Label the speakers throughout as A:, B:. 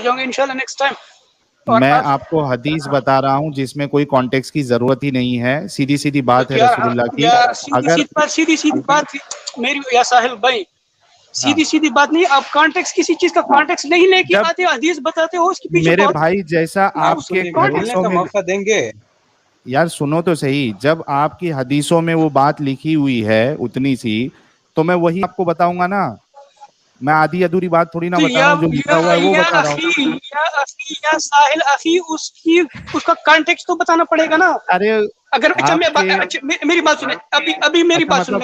A: جاؤں گا انشاءاللہ next time.
B: میں آپ کو حدیث بتا رہا ہوں جس میں کوئی کانٹیکس کی ضرورت ہی نہیں ہے, سیدھی سیدھی بات ہے رسول اللہ کی. اگر
A: سیدھی سیدھی بات میری یا ساحل بھائی, سیدھی سیدھی بات نہیں, آپ کانٹیکس کسی چیز کا کانٹیکس نہیں لے کے آتے حدیث بتاتے ہو, اس کے پیچھے
B: میرے بھائی جیسا آپ کے
C: حدیثوں میں موقع دیں گے.
B: یار سنو تو صحیح, جب آپ کی حدیثوں میں وہ بات لکھی ہوئی ہے اتنی سی, تو میں وہی آپ کو بتاؤں گا نا. میں آدھی ادھوری بات تھوڑی نہ بتا رہا ہوں, جو لکھا ہوا ہے وہ بتا رہا ہوں.
A: یا ساحل اخی, اس کا کانٹیکس تو بتانا پڑے گا نا.
B: ارے
A: اگر اچھا میری بات سنیں, ابھی میری بات سن,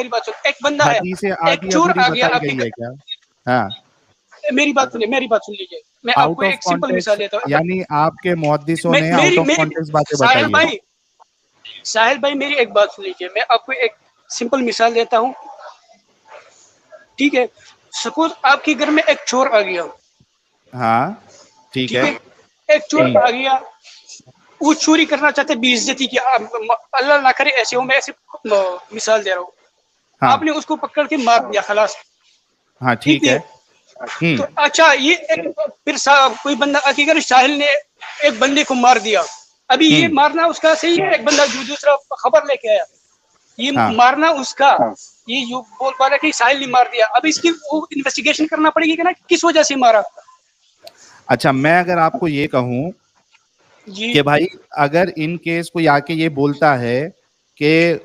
A: ایک بندہ ہے, ایک چور آ گیا آپ کی.
B: ہاں
A: میری بات سن لیجیے, میں آپ کو ایک سمپل مثال دیتا ہوں.
B: یعنی آپ کے محدثوں نے آؤٹ آف کانٹیکسٹ باتیں بتائی.
A: ساحل بھائی میری ایک بات سن لیجیے, میں آپ کو ایک سمپل مثال دیتا ہوں, ٹھیک ہے. سپوز آپ کے گھر میں ایک چور آ گیا.
B: ہاں ٹھیک ہے.
A: ایک چور آ گیا, وہ چوری کرنا چاہتے بے عزتی کی, اللہ نہ کرے ایسے ہو, میں ایسے مثال دے رہا ہوں. آپ نے اس کو پکڑ کے مار دیا, خلاص.
B: ہاں ٹھیک ہے.
A: تو اچھا, یہ پھر کوئی بندہ آ کے اگر ساحل نے ایک بندے کو مار دیا, ابھی یہ مارنا اس کا صحیح ہے. ایک بندہ جو دوسرا خبر لے کے آیا, یہ مارنا اس کا, یہ جو بول پا رہا کہ ساحل نے مار دیا. اب اس کی انویسٹیگیشن کرنا پڑے گی کہ نا, کس وجہ سے مارا.
B: اچھا, میں اگر آپ کو یہ کہوں کہ بھائی اگر ان کیس کوئی آ کے یہ بولتا ہے کہ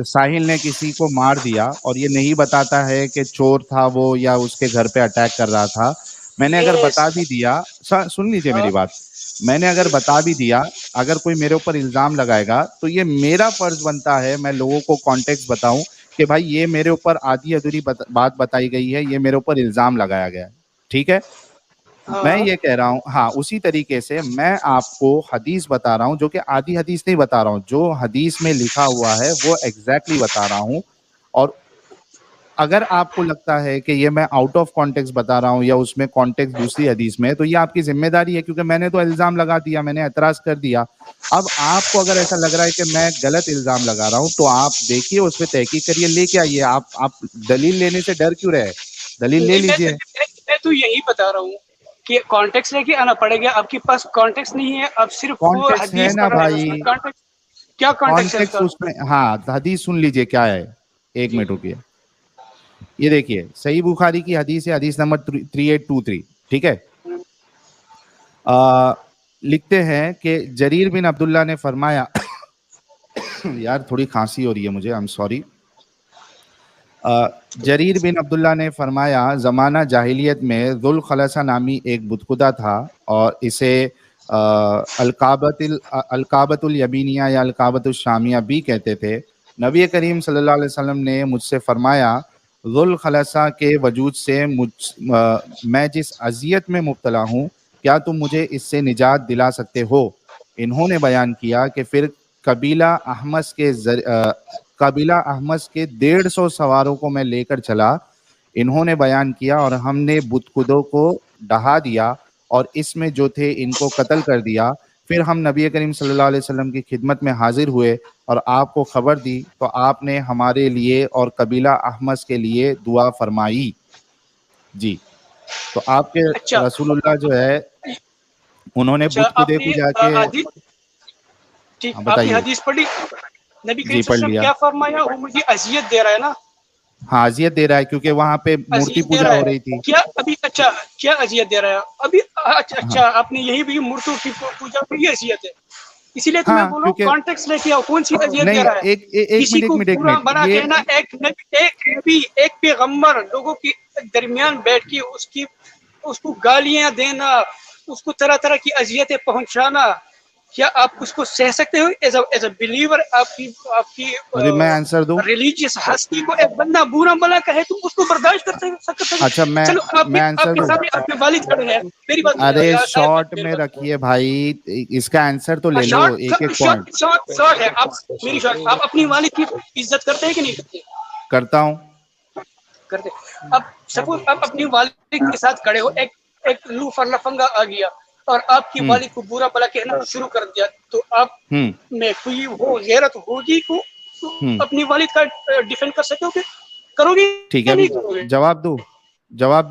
B: ساحل نے کسی کو مار دیا, اور یہ نہیں بتاتا ہے کہ چور تھا وہ یا اس کے گھر پہ اٹیک کر رہا تھا, میں نے اگر بتا بھی دیا, سن لیجئے میری بات, میں نے اگر بتا بھی دیا, اگر کوئی میرے اوپر الزام لگائے گا تو یہ میرا فرض بنتا ہے میں لوگوں کو کانٹیکس بتاؤں کہ بھائی یہ میرے اوپر آدھی ادھوری بات بتائی گئی ہے, یہ میرے اوپر الزام لگایا گیا ہے. ٹھیک ہے, میں یہ کہہ رہا ہوں. ہاں اسی طریقے سے میں آپ کو حدیث بتا رہا ہوں, جو کہ آدھی حدیث نہیں بتا رہا ہوں, جو حدیث میں لکھا ہوا ہے وہ ایگزیکٹلی بتا رہا ہوں. اور اگر آپ کو لگتا ہے کہ یہ میں آؤٹ آف کانٹیکس بتا رہا ہوں یا اس میں کانٹیکس دوسری حدیث میں, تو یہ آپ کی ذمہ داری ہے, کیونکہ میں نے تو الزام لگا دیا, میں نے اعتراض کر دیا. اب آپ کو اگر ایسا لگ رہا ہے کہ میں غلط الزام لگا رہا ہوں, تو آپ دیکھیے, اس پہ تحقیق کریے, لے کے آئیے. آپ دلیل لینے سے ڈر کیوں رہے, دلیل لے لیجئے.
A: میں تو یہی بتا رہا ہوں کہ کانٹیکس لے کے آنا پڑے گا. آپ کے پاس کانٹیکس نہیں ہے, آپ صرف
B: کانٹیکس ہے
A: حدیث
B: نا
A: پڑھ رہے
B: بھائی,
A: ہیں. کیا کانٹیکس ہے
B: اس میں؟ ہاں حدیث سن لیجئے کیا ہے, ایک منٹ رکیے. یہ دیکھیے, صحیح بخاری کی حدیث ہے, حدیث نمبر 3823. ٹھیک ہے, لکھتے ہیں کہ جریر بن عبداللہ نے فرمایا, یار تھوڑی کھانسی ہو رہی ہے مجھے, I'm sorry. جریر بن عبداللہ نے فرمایا, زمانہ جاہلیت میں ذوالخلصہ نامی ایک بتخدا تھا, اور اسے القابۃ الیمینیہ یا القابۃ الشامیہ بھی کہتے تھے. نبی کریم صلی اللہ علیہ وسلم نے مجھ سے فرمایا, ذوالخلصہ کے وجود سے میں جس اذیت میں مبتلا ہوں, کیا تم مجھے اس سے نجات دلا سکتے ہو؟ انہوں نے بیان کیا کہ پھر قبیلہ احمس کے 150 سواروں کو میں لے کر چلا. انہوں نے بیان کیا, اور ہم نے بت خودوں کو ڈہا دیا, اور اس میں جو تھے ان کو قتل کر دیا. پھر ہم نبی کریم صلی اللہ علیہ وسلم کی خدمت میں حاضر ہوئے اور آپ کو خبر دی, تو آپ نے ہمارے لیے اور قبیلہ احمس کے لیے دعا فرمائی. جی, تو آپ کے رسول اللہ جو ہے, انہوں نے بت خودے کو جا کے,
A: آپ نے حدیث پڑھی, نبی کریم صلی اللہ علیہ وسلم کیا فرمایا, وہ مجھے اذیت دے رہا ہے نا.
B: ہاں اذیت دے رہا ہے, کیونکہ وہاں پہ مورتی پوجا ہو رہی تھی.
A: کیا ابھی اچھا کیا اذیت دے رہا ہے ابھی؟ اچھا آپ نے یہی بھی مورتوں کی پوجا کی اذیت ہے, اسی لیے تو میں بول رہا ہوں کانٹیکس لے کے آؤ, کون سی اذیت دے رہا ہے. کسی کو برا بنا کے نا, ایک نبی ایک پیغمبر لوگوں کے درمیان بیٹھ کے اس کو گالیاں دینا, اس کو طرح طرح کی اذیتیں پہنچانا, کیا آپ اس کو سہ سکتے ہو ایز اے بلیور؟ آپ کی
B: میں آنسر دوں,
A: ریلیجیس ہستی کو ایک بندہ برا بلا کہے تم اس کو برداشت کر سکتے ہو؟
B: اچھا
A: چلو
B: میں آنسر
A: آپ کے
B: دوں.
A: سامنے آپ کے والد کھڑے ہیں, میری بات
B: ارے شارٹ میں رکھیے بھائی, اس کا آنسر تو لے لو ایک ایک پوائنٹ.
A: شارٹ ہے آپ میری شارٹ. آپ اپنی والد کی عزت کرتے ہیں کہ نہیں کرتے؟
B: کرتا ہوں.
A: کرتے. اب سپوز آپ اپنی والد کے ساتھ کھڑے ہو, ایک لوفر لفنگا آ گیا اور آپ کی والد کو برا بلا کہنا شروع کر دیا, تو آپ میں کوئی وہ غیرت ہوگی کو اپنی والد کا ڈیفینڈ کر سکتے ہو کہ کرو گے؟
B: ٹھیک ہے, ابھی جواب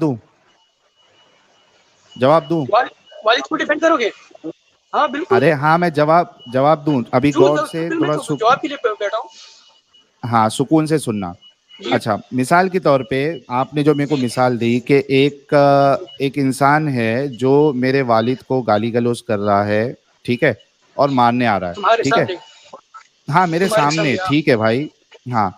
B: دوں. جواب دوں؟
A: والد کو ڈیفینڈ کرو گے؟ ہاں بالکل.
B: ارے ہاں میں جواب دوں ابھی غور سے تھوڑا
A: جواب کے لیے بیٹھا ہوں.
B: ہاں سکون سے سننا. اچھا مثال کے طور پہ آپ نے جو میرے کو مثال دی کہ ایک انسان ہے جو میرے والد کو گالی گلوچ کر رہا ہے, ٹھیک ہے, اور مارنے آ رہا ہے, ٹھیک ہے, ہاں میرے سامنے, ٹھیک ہے بھائی, ہاں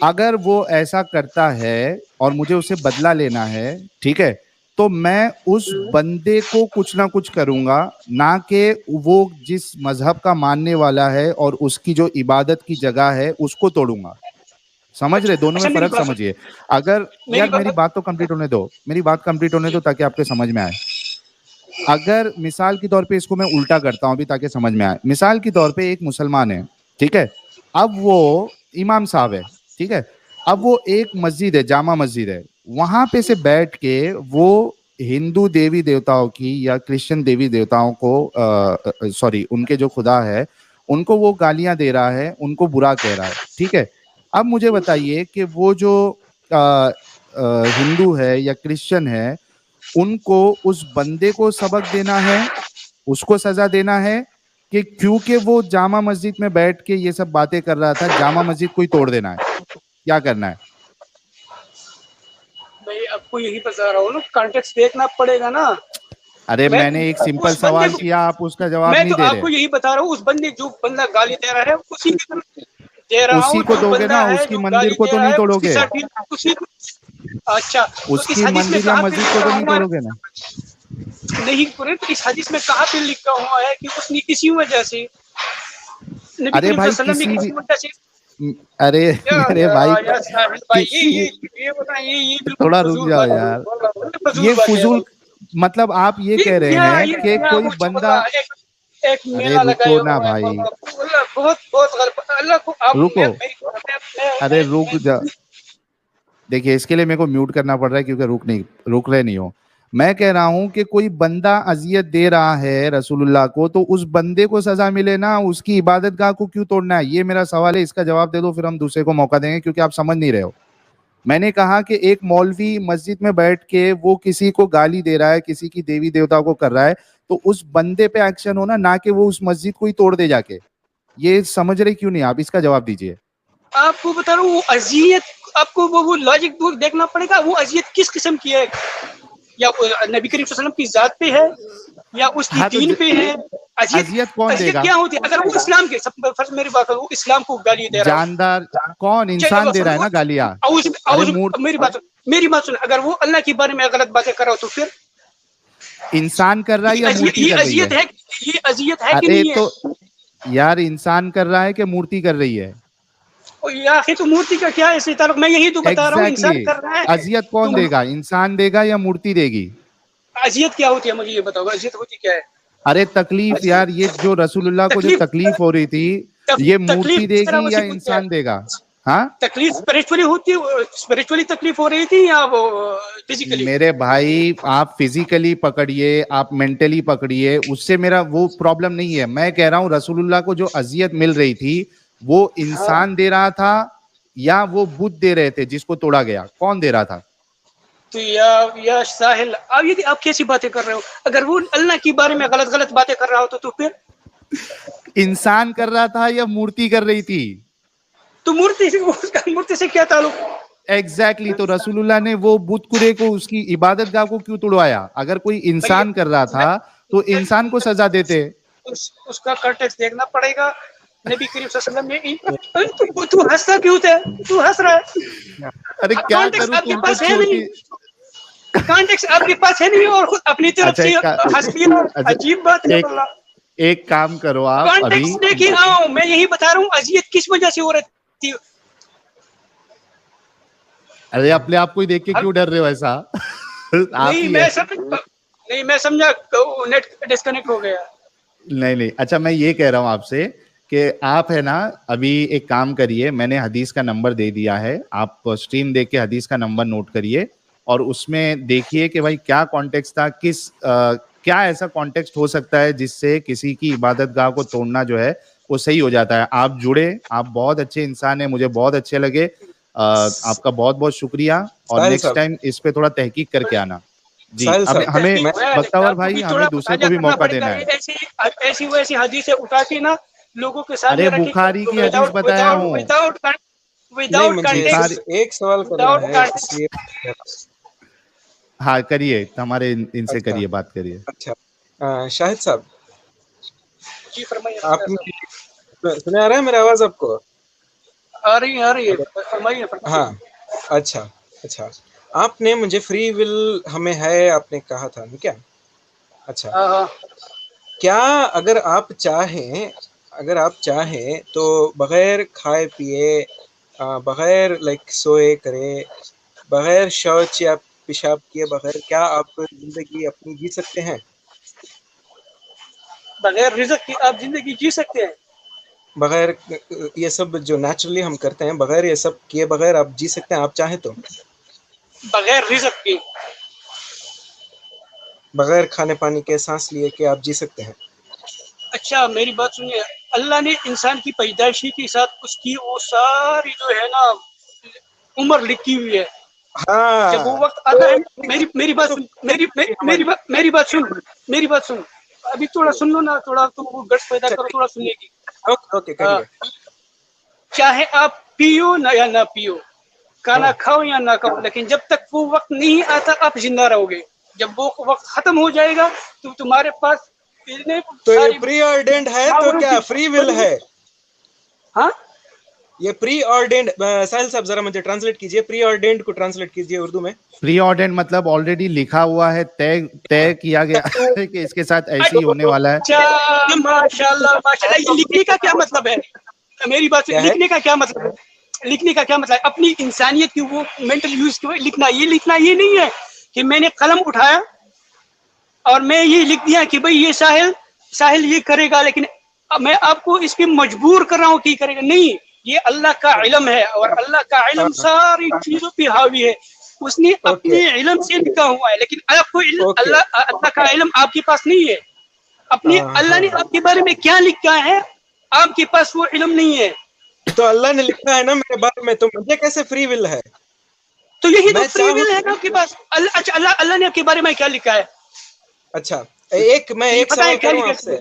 B: اگر وہ ایسا کرتا ہے اور مجھے اسے بدلہ لینا ہے, ٹھیک ہے, تو میں اس بندے کو کچھ نہ کچھ کروں گا, نہ کہ وہ جس مذہب کا ماننے والا ہے اور اس کی جو عبادت کی جگہ ہے اس کو توڑوں گا. سمجھ رہے؟ دونوں میں فرق سمجھیے. اگر یار میری بات تو کمپلیٹ ہونے دو, میری بات کمپلیٹ ہونے دو تاکہ آپ کے سمجھ میں آئے. اگر مثال کے طور پہ اس کو میں الٹا کرتا ہوں ابھی تاکہ سمجھ میں آئے. مثال کے طور پہ ایک مسلمان ہے, ٹھیک ہے, اب وہ امام صاحب ہے, ٹھیک ہے, اب وہ ایک مسجد ہے, جامع مسجد ہے, وہاں پہ سے بیٹھ کے وہ ہندو دیوی دیوتاؤں کی یا کرسچن دیوی دیوتاؤں کو سوری ان کے جو خدا ہے ان کو وہ گالیاں دے رہا ہے, ان کو برا کہہ رہا ہے, ٹھیک ہے. اب مجھے بتائیے کہ وہ جو ہندو ہے یا کرسچن ہے ان کو اس بندے کو سبق دینا ہے, اس کو سزا دینا ہے, کہ کیونکہ وہ جامع مسجد میں بیٹھ کے یہ سب باتیں کر رہا تھا جامع مسجد کو ہی توڑ دینا ہے؟ کیا کرنا ہے؟
A: بھائی آپ کو یہی بتا رہا ہوں نا, کانٹیکسٹ دیکھنا پڑے گا نا.
B: ارے میں نے ایک سمپل سوال کیا, آپ اس کا جواب نہیں دے رہے.
A: میں تو آپ کو یہی بتا رہا ہوں, اس بندے جو بندہ گالی دے رہا ہے اسی کی طرف دے رہا ہوں,
B: اسی کو
A: جو
B: دو گے
A: بندہ
B: نا,
A: ہے
B: اس کی
A: جو
B: مندر
A: گالی
B: کو
A: دے
B: تو
A: رہا
B: نہیں
A: ہے
B: توڑو
A: اس کے
B: گے,
A: ساتھ اسی. اچھا
B: اس کی مندر یا مسجد کو تو نہیں توڑو گے نا.
A: نہیں پورے اس حدیث میں کہاں پہ لکھا ہوا ہے کہ اس نے کسی وجہ سے نبی
B: ارے
A: کریم
B: بھائی
A: صلی اللہ علیہ وسلم نے
B: کسی
A: کسی
B: بھی,
A: وجہ سے
B: ارے میرے بھائی کسی,
A: یہ بتائیں, یہ بالکل
B: تھوڑا رک
A: فضول
B: جاؤ
A: بات ہے,
B: یار.
A: فضول
B: یہ
A: بات ہے.
B: فضول مطلب آپ یہ کہہ رہے ہیں کہ کوئی بندہ,
A: ایک
B: ارے
A: میلہ لگایا
B: رکو نا
A: ہوا ہے,
B: بھائی,
A: بہت بہت غلط. اللہ کو آپ
B: رکو, ارے رک جا. دیکھیے اس کے لیے میرے کو میوٹ کرنا پڑ رہا ہے کیونکہ رک رہے نہیں ہو. میں کہہ رہا ہوں کہ کوئی بندہ اذیت دے رہا ہے رسول اللہ کو تو اس بندے کو سزا ملے نا, اس کی عبادت گاہ کو کیوں توڑنا ہے؟ یہ میرا سوال ہے, اس کا جواب دے دو پھر ہم دوسرے کو موقع دیں گے کیونکہ آپ سمجھ نہیں رہے ہو. میں نے کہا کہ ایک مولوی مسجد میں بیٹھ کے وہ کسی کو گالی دے رہا ہے, کسی کی دیوی دیوتا کو کر رہا ہے, تو اس بندے پہ ایکشن ہونا, نہ کہ وہ اس مسجد کو ہی توڑ دے جا کے. یہ سمجھ رہے کیوں نہیں آپ؟ اس کا جواب دیجئے.
A: آپ کو بتا رہا ہوں وہ اذیت, آپ کو وہ لاجک دیکھنا پڑے گا, وہ اذیت کس قسم کی ہے, یا نبی کریم صلی اللہ علیہ وسلم کی ذات پہ ہے یا اس کی دین پہ ہے.
B: اذیت کون دے
A: اذیت
B: گا؟
A: کیا ہوتی ہے اگر وہ اسلام کے فرض میری بات کرو, وہ اسلام کو گالی دے رہا ہے,
B: جاندار کون انسان دے رہا ہے نا گالیاں.
A: میری بات سن, اگر وہ اللہ کے بارے میں غلط باتیں کر رہا ہو تو پھر
B: انسان کر رہا ہے یا مورتی کر رہی ہے؟
A: یہ اذیت ہے کہ
B: ارے
A: نہیں ہے؟
B: تو یار انسان کر رہا ہے کہ مورتی کر رہی ہے؟
A: یا تو مورتی کا کیا ہے تعلق, میں یہی تو بتا رہا ہوں, انسان کر رہا ہے.
B: اذیت کون دے گا؟ انسان دے گا یا مورتی دے گی؟
A: اذیت کیا ہوتی ہے مجھے یہ بتاؤ, اذیت ہوتی کیا ہے؟
B: ارے تکلیف یار, یہ جو رسول اللہ کو جو تکلیف ہو رہی تھی یہ مورتی دے گی یا انسان دے گا؟ ہاں
A: تکلیف اسپرچولی ہوتی ہے, اسپرچولی تکلیف ہو رہی تھی یا وہ فزیکلی؟
B: میرے بھائی آپ فزیکلی پکڑیے, آپ مینٹلی پکڑیے, اس سے میرا وہ پرابلم نہیں ہے. میں کہہ رہا ہوں رسول اللہ کو جو اذیت مل رہی تھی وہ انسان دے رہا تھا یا وہ بت دے رہے تھے جس کو توڑا گیا؟ کون دے رہا تھا؟
A: تو یا ساحل, آپ کیسی باتیں کر رہے ہو؟ اگر وہ اللہ کے بارے میں غلط باتیں کر رہا ہو تو پھر
B: انسان کر رہا تھا یا مورتی کر رہی تھی؟
A: تو مورتی سے کیا تعلق؟
B: ایگزیکٹلی, تو رسول اللہ نے وہ بت کرے کو, اس کی عبادت گاہ کو کیوں توڑوایا؟ اگر کوئی انسان کر رہا تھا تو انسان کو سزا دیتے.
A: اس کا کنٹیکسٹ دیکھنا پڑے گا. نبی کریم صلی اللہ علیہ وسلم نے تو ہنستا کیوں تھے؟ تو ہنس رہا ہے.
B: ارے کیا کروں, تم کو چھوٹی
A: کانٹیکس آپ کے پاس ہے نہیں اور خود اپنی طرف سے ہنسی, عجیب بات ہے.
B: ایک کام کرو آپ ابھی,
A: کانٹیکس دیکھیے, میں یہی بتا رہا ہوں اذیت کس وجہ سے ہو رہی تھی.
B: ارے اپنے آپ کو ہی دیکھ کے کیوں ڈر رہے ہو ایسا؟
A: نہیں میں سمجھا نیٹ ڈسکنیکٹ ہو گیا.
B: نہیں, اچھا میں یہ کہہ رہا ہوں آپ سے کہ آپ ہے نا ابھی ایک کام کریے, میں نے حدیث کا نمبر دے دیا ہے, آپ اسٹریم دیکھ کے حدیث کا نمبر نوٹ کریے اور اس میں دیکھیے کہ بھائی کیا کانٹیکسٹ تھا, کیا ایسا کانٹیکسٹ ہو سکتا ہے جس سے کسی کی عبادت گاہ کو توڑنا جو ہے وہ صحیح ہو جاتا ہے. آپ جڑے, آپ بہت اچھے انسان ہیں, مجھے بہت اچھے لگے, آپ کا بہت بہت شکریہ, اور نیکسٹ ٹائم اس پہ تھوڑا تحقیق کر کے آنا. جی ہمیں بختیور بھائی ہمیں دوسرے کو بھی موقع دینا ہے.
A: ایسی ویسی حدیثیں اٹھا کے نا لوگوں کے سامنے
B: ارے بخاری کی حدیث بتایا ہوں.
C: ایک سوال کرنا ہے.
B: ہاں کریے, ہمارے ان سے کریے, بات کریے.
C: اچھا شاہد صاحب,
A: جی فرمائیے.
C: آپ سنے آ رہا ہے میرا آواز آپ کو؟
A: آ رہی ہے فرمائیے.
C: ہاں اچھا آپ نے مجھے فری ول ہمیں ہے آپ نے کہا تھا کیا؟ اچھا کیا اگر آپ چاہیں تو بغیر کھائے پیے, بغیر سوئے کرے, بغیر شوچ یا پیشاب کیے بغیر کیا آپ زندگی اپنی جی سکتے ہیں؟
A: بغیر رزق کی آپ زندگی جی سکتے ہیں؟
C: بغیر یہ سب جو نیچرلی ہم کرتے ہیں, بغیر یہ سب کیے بغیر آپ جی سکتے ہیں آپ چاہیں تو؟
A: بغیر رزق کی,
C: بغیر کھانے پانی کے سانس لیے کہ آپ جی سکتے ہیں؟
A: اچھا میری بات سنیے, اللہ نے انسان کی پیدائشی کے ساتھ اس کی وہ ساری جو ہے نا عمر لکھی ہوئی ہے.
C: ہاں
A: جب وہ وقت آتا ہے, میری بات سن, ابھی تھوڑا سن لو نا, تھوڑا تو وہ گٹ پیدا کرو, تھوڑا سننے کی.
C: اوکے کریے.
A: چاہے آپ پیو یا نہ پیو, کھانا کھاؤ یا نہ کھاؤ, لیکن جب تک وہ وقت نہیں آتا آپ زندہ رہو گے. جب وہ وقت ختم ہو جائے گا تو تمہارے پاس
C: تو یہ پری آرڈینڈ ہے تو کیا فری ول ہے؟
A: ہاں
C: یہ پری آرڈینڈ, ساحل صاحب ذرا مجھے ٹرانسلیٹ کیجئے, پری آرڈینڈ کو ٹرانسلیٹ کیجئے اردو میں.
B: پری آرڈینڈ مطلب آلریڈی لکھا ہوا ہے, طے کیا گیا ہے کہ اس کے ساتھ ایسے ہی ہونے والا ہے.
A: ماشاءاللہ یہ لکھنے کا کیا مطلب ہے؟ میری بات, لکھنے کا کیا مطلب ہے؟ لکھنے کا کیا مطلب ہے؟ اپنی انسانیت کی وہ مینٹل یوز کی لکھنا یہ نہیں ہے کہ میں نے قلم اٹھایا اور میں یہ لکھ دیا کہ بھئی یہ ساحل یہ کرے گا, لیکن میں آپ کو اس پہ مجبور کر رہا ہوں کہ کرے گا. نہیں, یہ اللہ کا علم ہے, اور اللہ کا علم ساری چیزوں پہ حاوی ہے. اس نے اپنے علم سے لکھا ہوا ہے, لیکن آپ کو اللہ کا علم آپ کے پاس نہیں ہے. اللہ نے آپ کے بارے میں کیا لکھا ہے آپ کے پاس وہ علم نہیں ہے.
C: تو اللہ نے لکھا ہے نا میرے بارے میں, تو مجھے کیسے فری ول ہے؟
A: تو یہی تو فری ول ہے آپ کے پاس. اچھا اللہ نے آپ کے بارے میں کیا لکھا ہے؟
C: اچھا میں ایک سوال کروں آپ سے,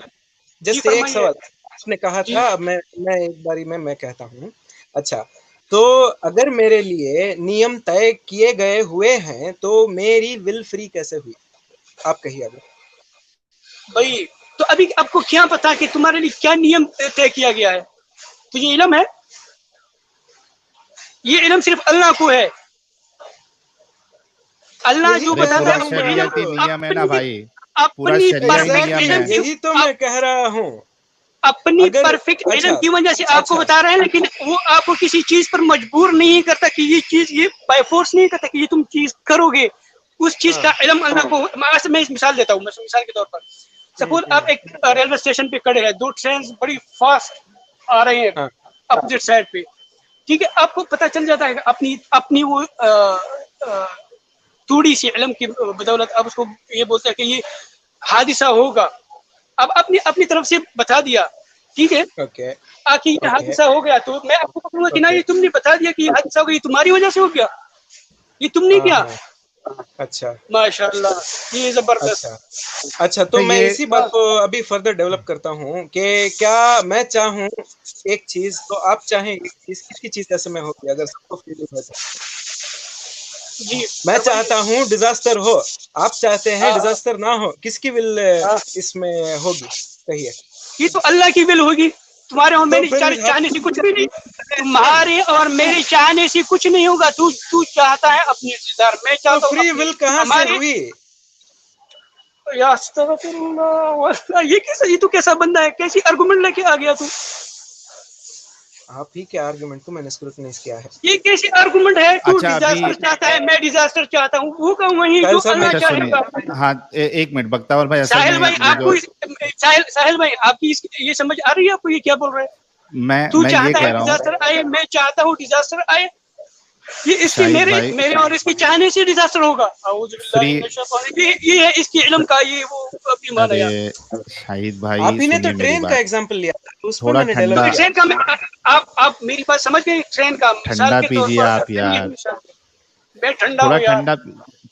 C: جیسے ایک سوال آپ نے کہا تھا, میں ایک باری میں کہتا ہوں. اچھا تو اگر میرے لیے نیم طے کیے گئے ہوئے ہیں تو میری ول فری کیسے ہوئی؟ آپ کہیے. ابھی
A: بھائی تو ابھی آپ کو کیا پتا کہ تمہارے لیے کیا نیم طے کیا گیا ہے؟ تو یہ علم ہے, یہ علم صرف اللہ کو ہے. اللہ جو بتاتا ہے اپنی پرفیکٹ علم,
C: یہی تو میں کہہ رہا ہوں,
A: اپنی پرفیکٹ علم کی وجہ سے آپ کو بتا رہے ہیں, لیکن وہ آپ کو کسی چیز پر مجبور نہیں کرتا کہ یہ چیز, یہ بائی فورس نہیں کرتا کہ یہ تم چیز کرو گے. اس چیز کا علم اللہ کو. میں مثال دیتا ہوں, مثال کے طور پر سپوز آپ ایک ریلوے اسٹیشن پہ کھڑے ہیں, دو ٹرین بڑی فاسٹ آ رہے ہیں اپوزٹ سائڈ پہ, ٹھیک ہے, آپ کو پتہ چل جاتا ہے اپنی وہ تھوڑی سی علم کی بدولت آپ اس کو یہ بولتے ہیں کہ یہ حادثہ ہوگا. اب اپنی طرف سے بتا دیا, ٹھیک ہے, آخر یہ حادثہ ہو گیا, تو میں آپ کو پکڑوں گا کہ نہیں, تم نے بتا دیا کہ یہ حادثہ ہو گیا, یہ تمہاری وجہ سے ہو گیا, یہ تم نے کیا.
C: اچھا
A: ماشاء اللہ, یہ زبردست.
C: اچھا تو میں اسی بات کو ابھی فردر ڈیولپ کرتا ہوں کہ کیا میں چاہوں ایک چیز تو آپ چاہیں ایک چیز, کس کی چیز ایسے میں ہوگی اگر سب کو فری ہے؟
A: جی
C: میں چاہتا ہوں ڈیزاسٹر ہو, آپ چاہتے ہیں ڈیزاسٹر نہ ہو, کس کی ول اس میں ہوگی؟ کہیے.
A: یہ تو اللہ کی ول ہوگی, تمہارے اور میرے چاہنے سے کچھ بھی نہیں. تمہارے اور میرے چاہنے سے کچھ نہیں ہوگا. تو چاہتا ہے اپنی اقتدار, میں چاہتا ہوں
C: فری ول کہاں سے ہوئی؟
A: یا استغفر اللہ, یہ تو کیسا بندہ ہے, کیسی آرگومنٹ لے کے آ گیا تو؟
C: آپ ہی کے آرگومنٹ کو میں نے اسکروٹنائز کیا ہے.
A: یہ کیسی آرگومنٹ ہے؟ تو ڈیزاسٹر چاہتا ہے, میں ڈیزاسٹر چاہتا ہوں, وہ کہوں وہی جو اللہ چاہے گا.
B: ہاں ایک منٹ بختیور بھائی,
A: ساحل بھائی آپ کو ساحل بھائی آپ کی یہ سمجھ آ رہی ہے آپ کو, یہ کیا بول رہے ہیں؟ تو چاہتا ہے ڈیزاسٹر آئے, میں چاہتا ہوں ڈیزاسٹر آئے, یہ اس کی میرے اور اس کی چاہنے سے ڈیزاسٹر ہوگا. یہ ہے اس کی علم کا یہ وہ ایمان ہے.
B: شاہد بھائی
C: آپ ہی نے تو ٹرین کا ایگزامپل لیا, اس پر میں نے
B: ٹرین
A: کا آپ میری بات سمجھ گئے, ٹرین کا مثال کے طور پر.
B: آپ یار,
A: میں ٹھنڈا ہوں یار.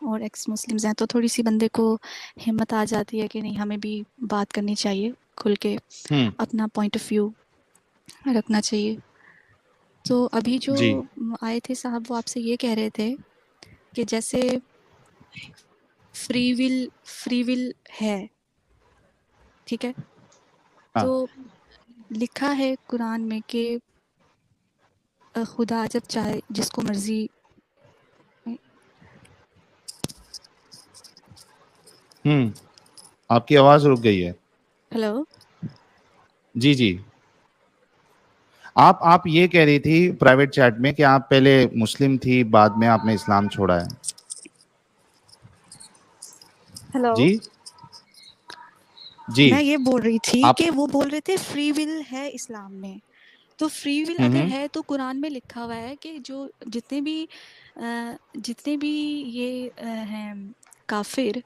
D: اور ایکس مسلمز ہیں، تو تھوڑی سی بندے کو ہمت آ جاتی ہے کہ نہیں ہمیں بھی بات کرنی چاہیے، کھل کے اپنا پوائنٹ آف ویو رکھنا چاہیے. تو ابھی جو آئے تھے صاحب وہ آپ سے یہ کہہ رہے تھے کہ جیسے فری ول ہے، ٹھیک ہے، تو لکھا ہے قرآن میں کہ خدا جب چاہے جس کو مرضی.
B: آپ کی آواز رک گئی ہے.
D: ہیلو.
B: جی آپ یہ کہہ رہی تھی پرائیویٹ چیٹ میں کہ آپ پہلے مسلم تھی، بعد میں آپ نے اسلام چھوڑا ہے.
D: ہیلو.
B: جی
D: میں یہ بول رہی تھی کہ وہ بول رہے تھے فری ول ہے اسلام میں، تو فری ول اگر ہے تو قرآن میں لکھا ہوا ہے کہ جو جتنے بھی یہ ہیں کافر،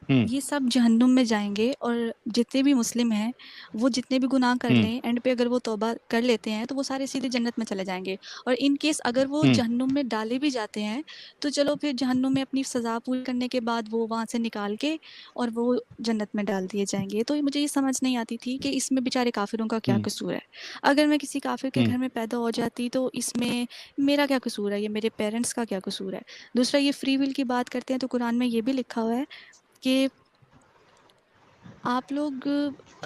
D: یہ سب جہنم میں جائیں گے، اور جتنے بھی مسلم ہیں وہ جتنے بھی گناہ کر لیں اینڈ پہ اگر وہ توبہ کر لیتے ہیں تو وہ سارے سیدھے جنت میں چلے جائیں گے. اور ان کیس اگر وہ جہنم میں ڈالے بھی جاتے ہیں تو چلو پھر جہنم میں اپنی سزا پوری کرنے کے بعد وہ وہاں سے نکال کے اور وہ جنت میں ڈال دیے جائیں گے. تو مجھے یہ سمجھ نہیں آتی تھی کہ اس میں بیچارے کافروں کا کیا قصور ہے. اگر میں کسی کافر کے گھر میں پیدا ہو جاتی تو اس میں میرا کیا قصور ہے، یا میرے پیرنٹس کا کیا قصور ہے. دوسرا یہ فری ول کی بات کرتے ہیں تو قرآن میں یہ بھی لکھا ہوا ہے کہ آپ لوگ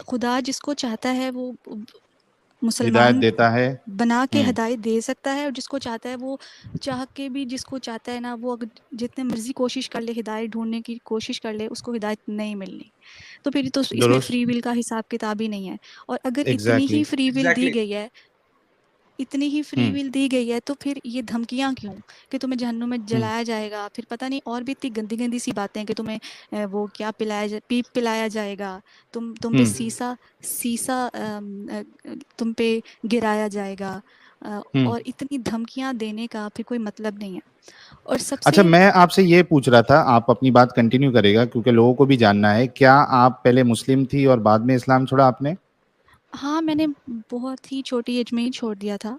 D: خدا جس کو چاہتا ہے وہ مسلمان
B: دیتا ہے،
D: بنا کے ہدایت دے سکتا ہے، اور جس کو چاہتا ہے وہ چاہ کے بھی، جس کو چاہتا ہے نا وہ اگر جتنے مرضی کوشش کر لے ہدایت ڈھونڈنے کی کوشش کر لے اس کو ہدایت نہیں ملنی. تو پھر تو اس میں فری ول کا حساب کتاب ہی نہیں ہے. اور اگر اتنی ہی فری ول دی گئی ہے، اتنی ہی فری ول دی گئی ہے تو پھر یہ دھمکیاں کیوں کہ تمہیں جہنم میں جلایا جائے گا، پھر پتہ نہیں اور بھی اتنی گندی گندی سی باتیں کہ تمہیں وہ کیا پلایا جائے گا، تم پہ سیسا تم پہ گرایا جائے گا، اور اتنی دھمکیاں دینے کا پھر کوئی مطلب نہیں ہے. اور سب سے
B: اچھا میں آپ سے یہ پوچھ رہا تھا، آپ اپنی بات کنٹینیو کرے گا کیونکہ لوگوں کو بھی جاننا ہے، کیا آپ پہلے مسلم تھی اور بعد میں اسلام چھوڑا آپ نے؟
D: ہاں، میں نے بہت ہی چھوٹی ایج میں ہی چھوڑ دیا تھا،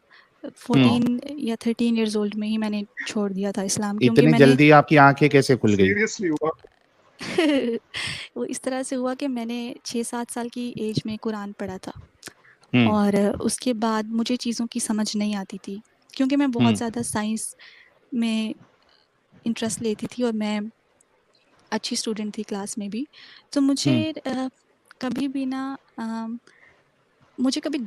D: 14 یا 13 ایئرز اولڈ میں ہی میں نے چھوڑ دیا تھا اسلام. کیونکہ
B: اتنی
D: میں نے
B: جلدی آپ کی آنکھیں کیسے کھل گئی؟
D: وہ اس طرح سے ہوا کہ میں نے 6-7 سال کی ایج میں قرآن پڑھا تھا، اور اس کے بعد مجھے چیزوں کی سمجھ نہیں آتی تھی کیونکہ میں بہت زیادہ سائنس میں انٹرسٹ لیتی تھی اور میں اچھی اسٹوڈنٹ تھی کلاس میں بھی. تو مجھے کبھی بھی مجھے کبھی